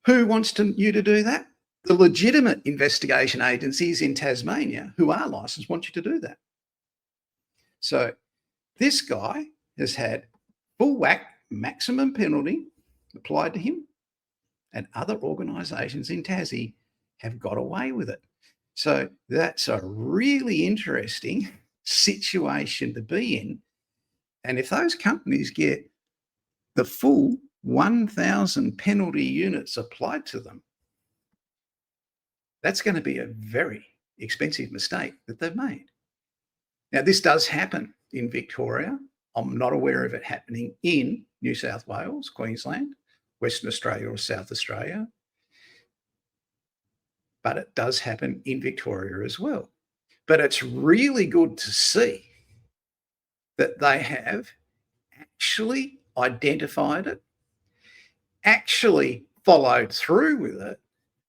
Who wants you to do that? The legitimate investigation agencies in Tasmania who are licensed want you to do that. So this guy has had full whack maximum penalty applied to him, and other organisations in Tassie have got away with it. So that's a really interesting situation to be in. And if those companies get the full 1,000 penalty units applied to them, that's going to be a very expensive mistake that they've made. Now, this does happen in Victoria. I'm not aware of it happening in New South Wales, Queensland, Western Australia or South Australia, but it does happen in Victoria as well. But it's really good to see that they have actually identified it, actually followed through with it.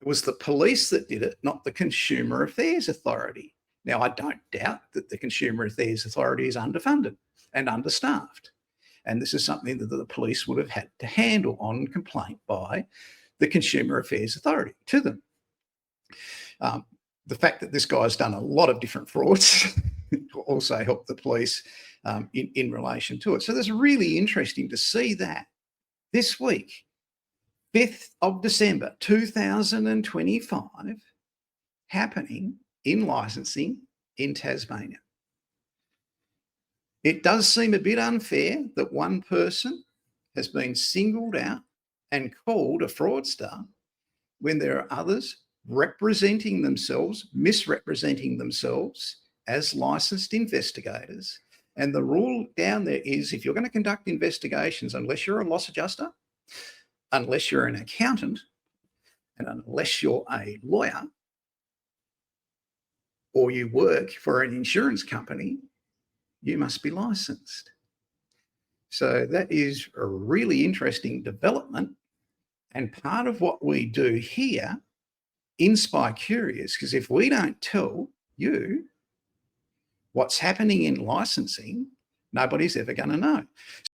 It was the police that did it, not the Consumer Affairs Authority. Now, I don't doubt that the Consumer Affairs Authority is underfunded and understaffed. And this is something that the police would have had to handle on complaint by the Consumer Affairs Authority to them. The fact that this guy's done a lot of different frauds also helped the police in relation to it. So that's really interesting to see that this week, 5th of December 2025, happening in licensing in Tasmania. It does seem a bit unfair that one person has been singled out and called a fraudster when there are others representing themselves, misrepresenting themselves as licensed investigators. And the rule down there is if you're going to conduct investigations, unless you're a loss adjuster, unless you're an accountant, and unless you're a lawyer, or you work for an insurance company, you must be licensed. So that is a really interesting development. And part of what we do here in Spy Curious, because if we don't tell you what's happening in licensing, nobody's ever going to know.